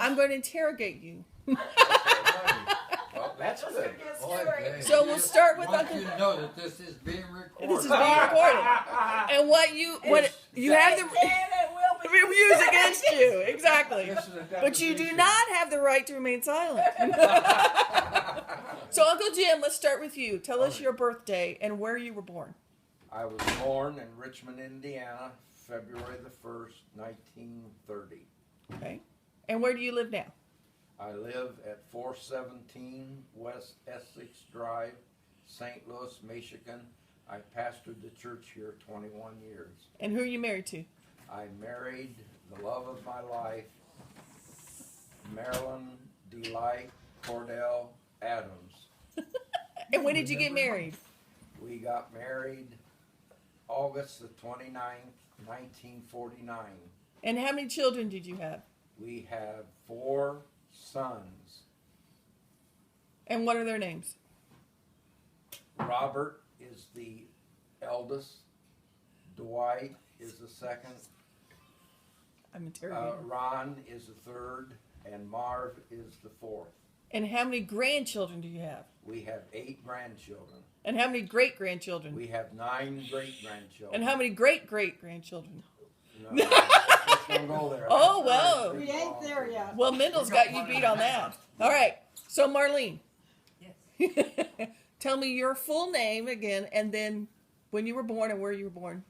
I'm going to interrogate you. Well, that's good. So we'll start with I want Uncle. you to know that this is being recorded. This is being recorded, and what you have the be used against you exactly. But you do not have the right to remain silent. So Uncle Jim, let's start with you. Tell us your birthday and where you were born. I was born in Richmond, Indiana, February the 1st, 1930. Okay. And where do you live now? I live at 417 West Essex Drive, St. Louis, Michigan. I pastored the church here 21 years. And who are you married to? I married the love of my life, Marilyn Delight Cordell Adams. And when did you get married? We got married August the 29th, 1949. And how many children did you have? We have 4 sons. And what are their names? Robert is the eldest. Dwight is the second. I'm interrogating. Ron is the third. And Marv is the fourth. And how many grandchildren do you have? We have 8 grandchildren. And how many great-grandchildren? We have 9 great-grandchildren. And how many great-great-grandchildren? No, let's not go there. Oh, well. We ain't there yet. Well, Mendel's got you beat on that. All right. So, Marlene. Yes. Tell me your full name again, and then when you were born and where you were born.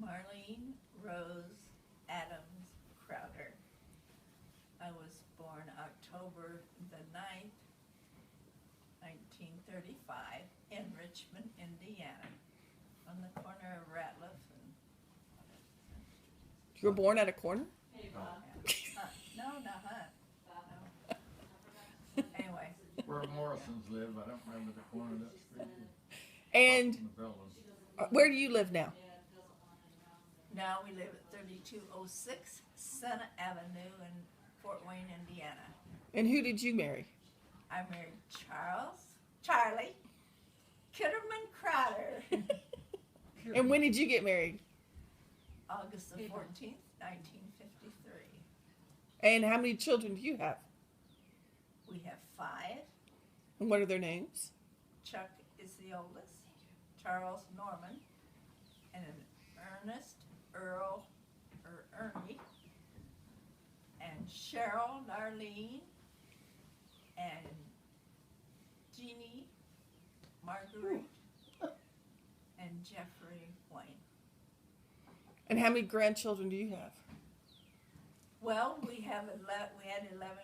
Marlene Rose Adams Crowder. I was born October the 9th, 1935 in Richmond, Indiana, on the corner of Ratliff and... You were born at a corner? No, not huh? No. Anyway, Where Morrisons live, I don't remember the corner of that street. And From the building. where do you live now? now we live at 3206 Senna Avenue in Fort Wayne, Indiana. And who did you marry? I married Charlie Kitterman Crowder, And when did you get married? August the 14th, 1953. And how many children do you have? We have 5. And what are their names? Chuck is the oldest, Charles Norman, and Ernest Earl, or Ernie, and Cheryl Darlene, and Jeannie Marguerite, and Jeffrey Wayne. And how many grandchildren do you have? Well, we had 11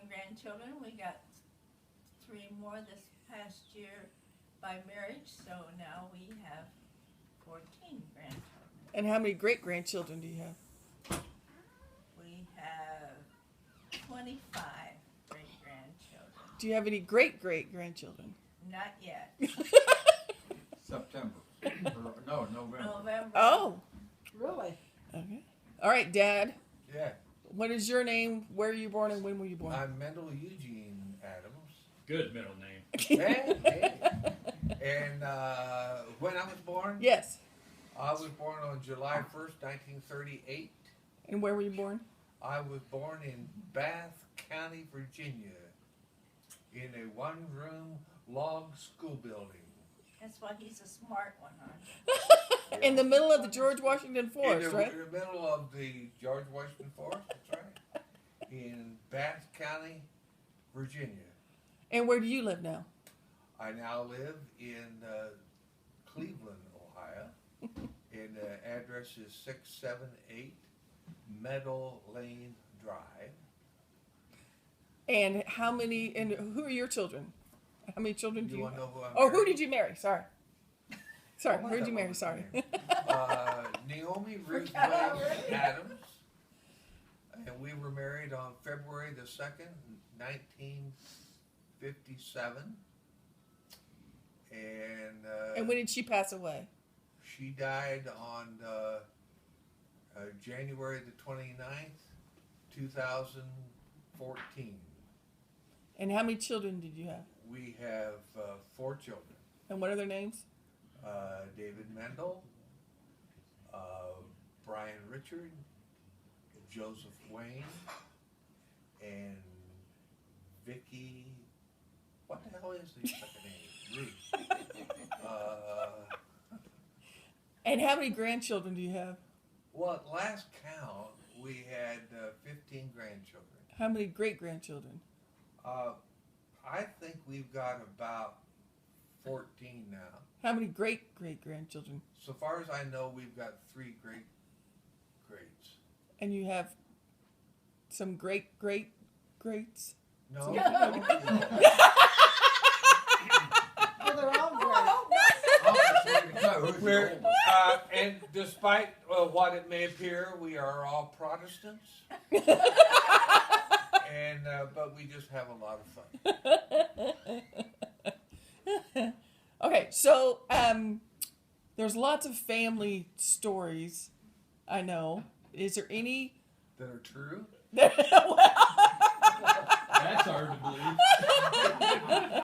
grandchildren. We got 3 more this past year by marriage, so now we have 14 grandchildren. And how many great-grandchildren do you have? We have 25 great-grandchildren. Do you have any great-great-grandchildren? Not yet. September. No, November. November. Oh, Really? okay. All right, Dad. Yeah. What is your name? Where are you born and when were you born? I'm Mendel Eugene Adams. Good middle name. Hey. And when I was born, Yes. I was born on July 1st, 1938. And where were you born? I was born in Bath County, Virginia, in a one-room log school building. That's why he's a smart one, aren't you? In the middle of the George Washington Forest, in the, right? in the middle of the George Washington Forest, that's right. In Bath County, Virginia. And where do you live now? I now live in Cleveland, Ohio, and the address is 678 Meadow Lane Drive. And how many, and who are your children? How many children do You you want to have? know who I'm Oh, who married? did you marry? Sorry. Sorry, Oh, who did you I marry? was Sorry. Naomi Ruth Williams Adams. And we were married on February the 2nd, 1957. And when did she pass away? She died on January the 29th, 2014. And how many children did you have? We have 4 children. And what are their names? David Mendel, Brian Richard, Joseph Wayne, and Vicky. What the hell is the second name? Ruth. And how many grandchildren do you have? Well, at last count, we had 15 grandchildren. How many great grandchildren? I think we've got about 14 now. How many great great grandchildren? So far as I know, we've got 3 greats. And you have some greats? No. Well, they're all great. We're, and despite what it may appear, we are all Protestants. And but we just have a lot of fun. Okay, so there's lots of family stories. I know. Is there any? That are true. Well,